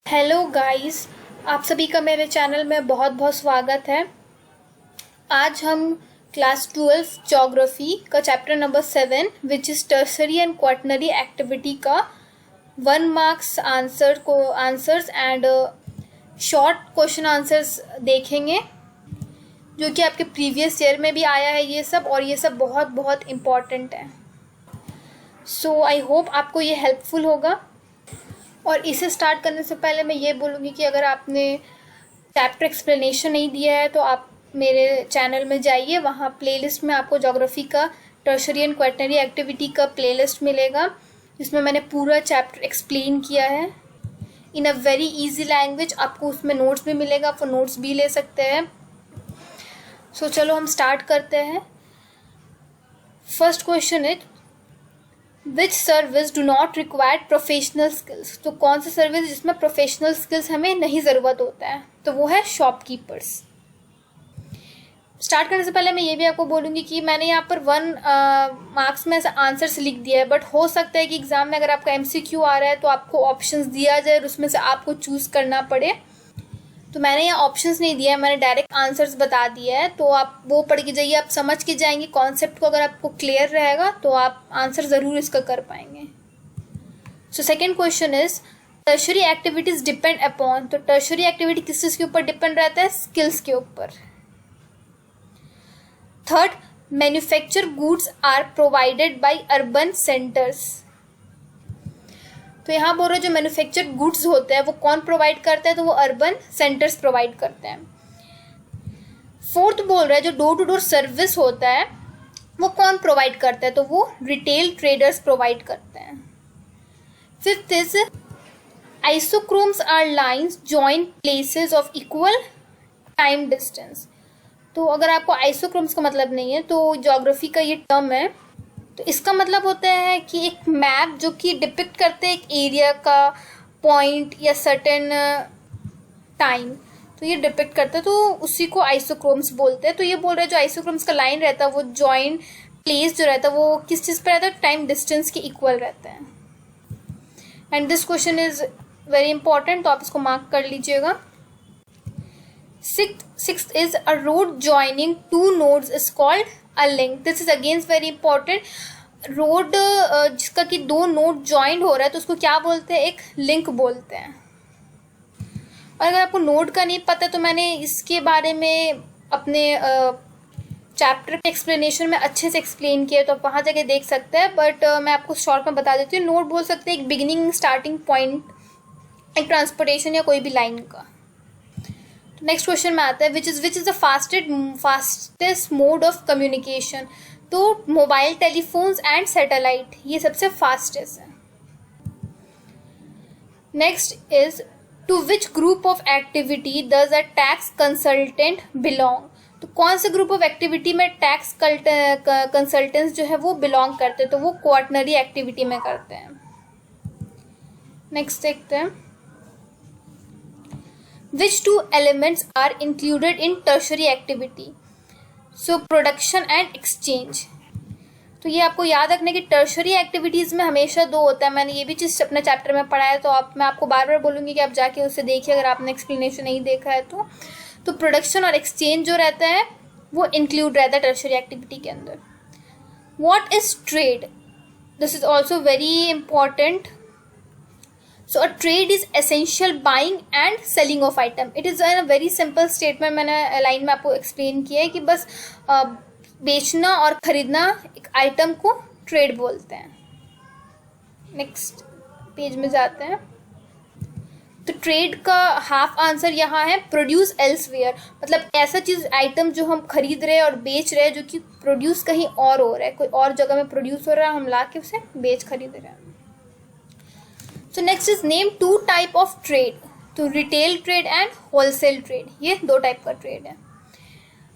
Hello guys, आप सभी का मेरे चैनल में बहुत बहुत स्वागत है। आज हम क्लास 12 ज्योग्राफी का chapter number 7 which is tertiary and quaternary activity का 1 marks answers and short question answers देखेंगे, जो कि आपके प्रीवियस ईयर में भी आया है ये सब, और ये सब बहुत बहुत इम्पॉर्टेंट है। सो आई होप आपको ये हेल्पफुल होगा। और इसे स्टार्ट करने से पहले मैं ये बोलूँगी कि अगर आपने चैप्टर एक्सप्लेनेशन नहीं दिया है तो आप मेरे चैनल में जाइए, वहाँ प्लेलिस्ट में आपको ज्योग्राफी का टर्शरी एंड क्वाटरनरी एक्टिविटी का प्लेलिस्ट मिलेगा, जिसमें मैंने पूरा चैप्टर एक्सप्लेन किया है इन अ वेरी इजी लैंग्वेज। आपको उसमें नोट्स भी मिलेगा, आप वो नोट्स भी ले सकते हैं। सो चलो हम स्टार्ट करते हैं। First question is which service do not require professional skills. तो कौन सा सर्विस जिसमें प्रोफेशनल स्किल्स हमें नहीं ज़रूरत होता है, तो वो है शॉपकीपर्स। स्टार्ट करने से पहले मैं ये भी आपको बोलूँगी कि मैंने यहाँ पर 1 मार्क्स में आंसर्स लिख दिया है, बट हो सकता है कि एग्ज़ाम में अगर आपका MCQ आ रहा है तो आपको ऑप्शंस दिया जाए और उसमें से आपको चूज़ करना पड़े। तो मैंने यहाँ ऑप्शंस नहीं दिया है, मैंने डायरेक्ट आंसर्स बता दिया है, तो आप वो पढ़ के जाइए, आप समझ के जाएंगे कॉन्सेप्ट को। अगर आपको क्लियर रहेगा तो आप आंसर ज़रूर इसका कर पाएंगे। So second question is tertiary activities depend upon. तो टर्शरी एक्टिविटी किस चीज़ के ऊपर डिपेंड रहता है? स्किल्स के ऊपर। Third, manufacture goods are provided by urban centres. तो यहाँ बोल रहे जो मैन्युफैक्चर्ड गुड्स होते हैं वो कौन प्रोवाइड करता है? तो वो अर्बन सेंटर्स प्रोवाइड करते हैं। फोर्थ बोल रहा है जो डोर टू डोर सर्विस होता है वो कौन प्रोवाइड करता है? तो वो रिटेल ट्रेडर्स प्रोवाइड करते हैं। Fifth is isochrones are lines join places of equal time distance. तो अगर आपको आइसोक्रोम्स का मतलब नहीं है तो ज्योग्राफी का ये टर्म है, तो इसका मतलब होता है कि एक मैप जो कि डिपिक्ट करते हैं एक एरिया का पॉइंट या सर्टेन टाइम, तो ये डिपिक्ट करता है, तो उसी को आइसोक्रोम्स बोलते हैं। तो ये बोल रहे हैं जो आइसोक्रोम्स का लाइन रहता है वो जॉइंट प्लेस जो रहता है वो किस चीज़ पर रहता है? टाइम डिस्टेंस के इक्वल रहता है। And this question is very important, तो आप इसको मार्क कर लीजिएगा। Sixth is a road joining two nodes is called a link. This is again very important. Road जिसका कि 2 नोड ज्वाइंट हो रहा है तो उसको क्या बोलते हैं? एक लिंक बोलते हैं। और अगर आपको नोड का नहीं पता तो मैंने इसके बारे में अपने चैप्टर के एक्सप्लेनेशन में अच्छे से एक्सप्लेन किया, तो आप वहाँ जाके देख सकते हैं, बट मैं आपको शॉर्ट में बता देती हूँ। नोड बोल सकते हैं एक बिगिनिंग स्टार्टिंग पॉइंट, एक ट्रांसपोर्टेशन या कोई भी लाइन का। नेक्स्ट क्वेश्चन में आता है which is the fastest mode of communication. तो मोबाइल टेलीफोन्स एंड सैटेलाइट ये सबसे फास्टेस्ट है। Next is to which group of activity does a tax consultant belong. तो कौन से ग्रुप ऑफ एक्टिविटी में टैक्स कंसल्टेंट्स जो है वो बिलोंग करते हैं? तो वो क्वाटरनरी एक्टिविटी में करते हैं। नेक्स्ट देखते हैं which 2 elements are included in tertiary activity? So production and exchange. तो ये आपको याद रखना कि टर्शरी एक्टिविटीज़ में हमेशा 2 होता है। मैंने ये भी चीज़ अपने चैप्टर में पढ़ा है, तो मैं आपको बार बार बोलूँगी कि आप जाके उसे देखिए अगर आपने एक्सप्लेनेशन नहीं देखा है तो प्रोडक्शन और एक्सचेंज जो रहता है वो इंक्लूड रहता है टर्शरी एक्टिविटी के अंदर। What is trade? This is also very important. So a trade is essential buying and selling of item. It is a very simple statement. मैंने लाइन में आपको एक्सप्लेन किया है कि बस बेचना और खरीदना एक आइटम को ट्रेड बोलते हैं। नेक्स्ट पेज में जाते हैं। तो ट्रेड का हाफ आंसर यहाँ है प्रोड्यूस एल्सवेयर, मतलब ऐसा चीज़ आइटम जो हम खरीद रहे हैं और बेच रहे हैं जो कि प्रोड्यूस कहीं और हो रहा है, कोई और जगह में प्रोड्यूस हो रहा है, हम ला के उसे बेच खरीद रहे हैं। So next is name 2 type of trade. तो retail trade and wholesale trade, ये 2 टाइप का ट्रेड है।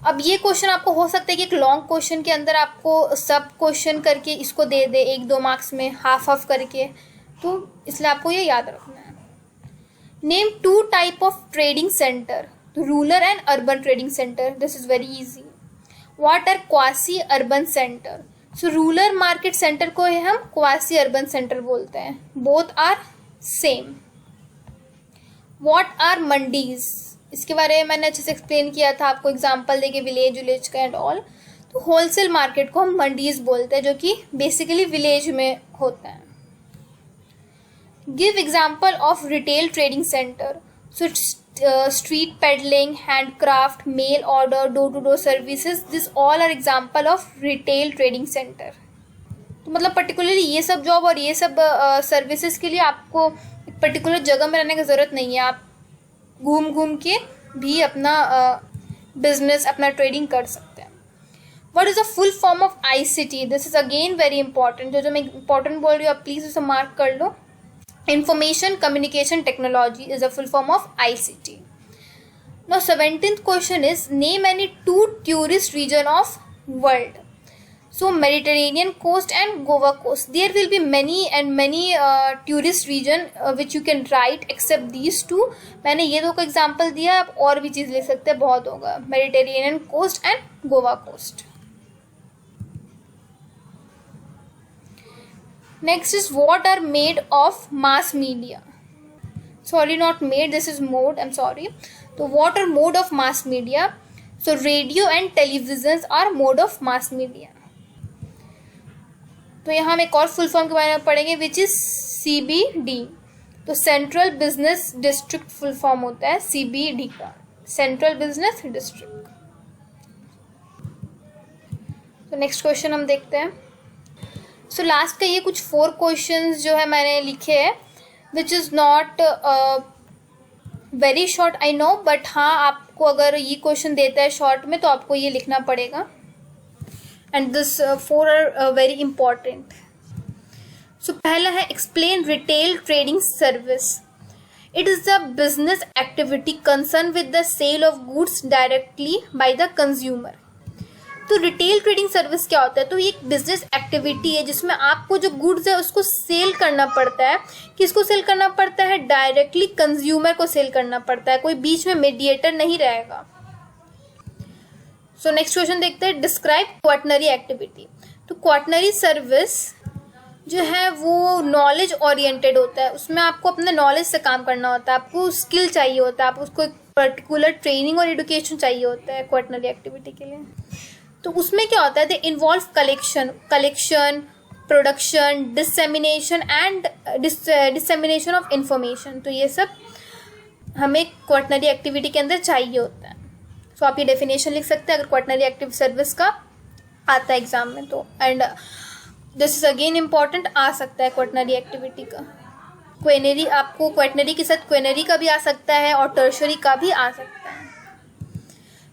अब ये क्वेश्चन आपको हो सकता है कि एक लॉन्ग क्वेश्चन के अंदर आपको सब क्वेश्चन करके इसको दे दे 1-2 मार्क्स में हाफ करके, तो इसलिए आपको ये याद रखना है। Name 2 type of trading centre. तो rural and urban trading centre, this is very easy. What are quasi urban centre? So rural market centre को हम क्वासी अर्बन सेंटर बोलते हैं। Both are same. What are mandis, इसके बारे में मैंने अच्छे से एक्सप्लेन किया था आपको एग्जांपल देके विलेज का एंड ऑल। तो होलसेल मार्केट को हम मंडीज बोलते हैं, जो कि बेसिकली विलेज में होता है। Give example of retail trading centre. So street peddling, handcraft, mail order, door to door services, this all are example of retail trading centre. तो मतलब पर्टिकुलरली ये सब जॉब और ये सब सर्विसेज के लिए आपको एक पर्टिकुलर जगह में रहने की ज़रूरत नहीं है, आप घूम घूम के भी अपना बिजनेस, अपना ट्रेडिंग कर सकते हैं। What is the full form of ICT? This is again very important. जो मैं इंपॉर्टेंट बोल रही हूँ आप प्लीज़ उसे मार्क कर लो। Information communication technology is the full form of ICT। Now 17th question is name any 2 tourist region of world. So Mediterranean coast and Goa coast. There will be many tourist region which you can write except these two. मैंने ये दो का example दिया, आप और भी चीज़ ले सकते हैं, बहुत होगा। Mediterranean coast and Goa coast. Next is what are made of mass media. Sorry, not made. This is mode. I'm sorry. So what are mode of mass media? So radio and televisions are mode of mass media. तो यहाँ हम एक और full form के बारे में पढ़ेंगे which is CBD। तो central business district full form होता है CBD का, सेंट्रल बिजनेस डिस्ट्रिक्ट। तो नेक्स्ट क्वेश्चन हम देखते हैं। सो लास्ट का ये कुछ 4 क्वेश्चंस जो है मैंने लिखे हैं which is not very short I know, but हाँ आपको अगर ये क्वेश्चन देता है शॉर्ट में तो आपको ये लिखना पड़ेगा। And this 4 are very important. So पहला है explain retail trading service. It is the business activity concern with the sale of goods directly by the consumer. तो रिटेल ट्रेडिंग सर्विस क्या होता है? तो ये एक बिजनेस एक्टिविटी है जिसमें आपको जो गुड्स है उसको सेल करना पड़ता है। किसको सेल करना पड़ता है? डायरेक्टली कंज्यूमर को सेल करना पड़ता है, कोई बीच में मीडिएटर नहीं रहेगा। सो नेक्स्ट क्वेश्चन देखते हैं, डिस्क्राइब क्वाटनरी एक्टिविटी। तो क्वाटनरी सर्विस जो है वो नॉलेज ओरिएंटेड होता है, उसमें आपको अपने नॉलेज से काम करना होता है, आपको स्किल चाहिए होता है, आपको उसको एक पर्टिकुलर ट्रेनिंग और एजुकेशन चाहिए होता है क्वाटनरी एक्टिविटी के लिए। तो उसमें क्या होता है? They involve collection, production, dissemination and dissemination of information. तो ये सब हमें क्वाटनरी एक्टिविटी के अंदर चाहिए होता है। सो आप ये डेफिनेशन लिख सकते हैं अगर क्वाटनरी एक्टिव सर्विस का आता है एग्जाम में तो। And this is again important, आ सकता है क्वाटनरी एक्टिविटी का। क्वेनरी, आपको क्वाटनरी के साथ क्वेनरी का भी आ सकता है और टर्शरी का भी आ सकता है।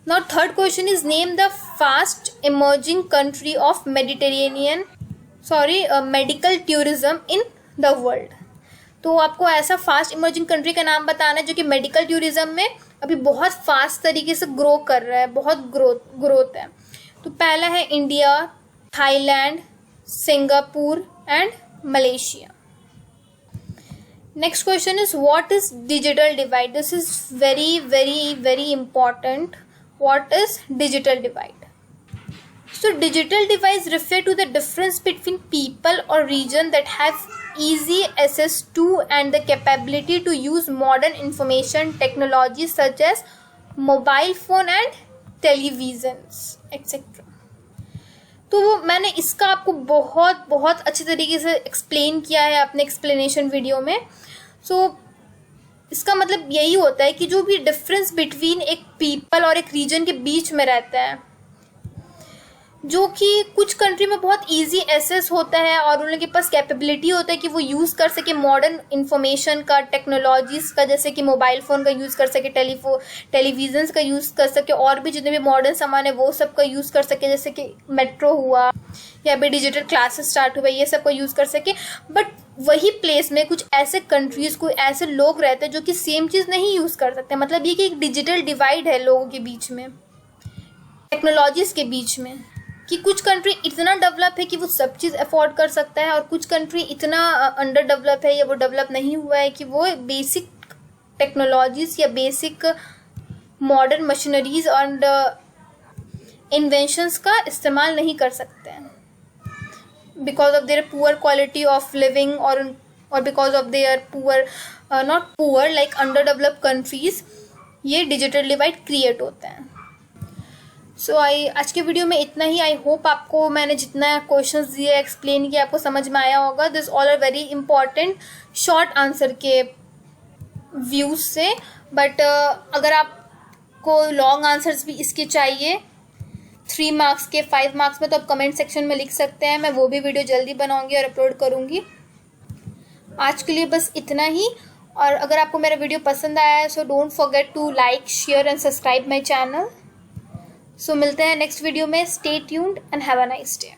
Now third question is name the fast emerging country of medical tourism in the world. तो आपको ऐसा फास्ट इमर्जिंग कंट्री का नाम बताना है जो कि मेडिकल टूरिज्म में अभी बहुत फास्ट तरीके से ग्रो कर रहा है, बहुत ग्रोथ है। तो पहला है India, Thailand, Singapore and Malaysia. Next question is what is digital divide. This is very very very important. What is digital divide? So digital divide refer to the difference between people or region that have easy access to and the capability to use modern information technologies such as mobile phone and televisions etc. तो वो मैंने इसका आपको बहुत बहुत अच्छे तरीके से एक्सप्लेन किया है अपने एक्सप्लेनेशन वीडियो में। इसका मतलब यही होता है कि जो भी डिफरेंस बिटवीन एक पीपल और एक रीजन के बीच में रहता है, जो कि कुछ कंट्री में बहुत इजी एक्सेस होता है और उन लोगों के पास कैपेबिलिटी होता है कि वो यूज़ कर सके मॉडर्न इन्फॉर्मेशन का, टेक्नोलॉजीज़ का, जैसे कि मोबाइल फ़ोन का यूज़ कर सके, टेलीविजन्स का यूज़ कर सके, और भी जितने भी मॉडर्न सामान है वो सब का यूज़ कर सके, जैसे कि मेट्रो हुआ या फिर डिजिटल क्लासेस स्टार्ट हुए, ये सब का यूज़ कर सके। बट वही प्लेस में कुछ ऐसे कंट्रीज़, कोई ऐसे लोग रहते हैं जो कि सेम चीज़ नहीं यूज़ कर सकते। मतलब ये कि एक डिजिटल डिवाइड है लोगों के बीच में, टेक्नोलॉजीज़ के बीच में, कि कुछ कंट्री इतना डेवलप है कि वो सब चीज़ अफोर्ड कर सकता है और कुछ कंट्री इतना अंडर डेवलप है या वो डेवलप नहीं हुआ है कि वो बेसिक टेक्नोलॉजीज़ या बेसिक मॉडर्न मशीनरीज और इन्वेंशंस का इस्तेमाल नहीं कर सकते हैं because of their poor quality of living और और because of their poor, not poor like under developed countries, ये डिजिटल डिवाइड क्रिएट होता है। सो आज के वीडियो में इतना ही। आई होप आपको मैंने जितना क्वेश्चंस दिए, एक्सप्लेन किया, आपको समझ में आया होगा। This all are very important short answer के व्यूज से, बट अगर आपको लॉन्ग आंसर्स भी इसके चाहिए 3 मार्क्स के, 5 मार्क्स में, तो आप कमेंट सेक्शन में लिख सकते हैं। मैं वो भी वीडियो जल्दी बनाऊंगी और अपलोड करूंगी। आज के लिए बस इतना ही। और अगर आपको मेरा वीडियो पसंद आया है, so don't forget to like, share and subscribe my channel. So मिलते हैं नेक्स्ट वीडियो में। Stay tuned and have a nice day.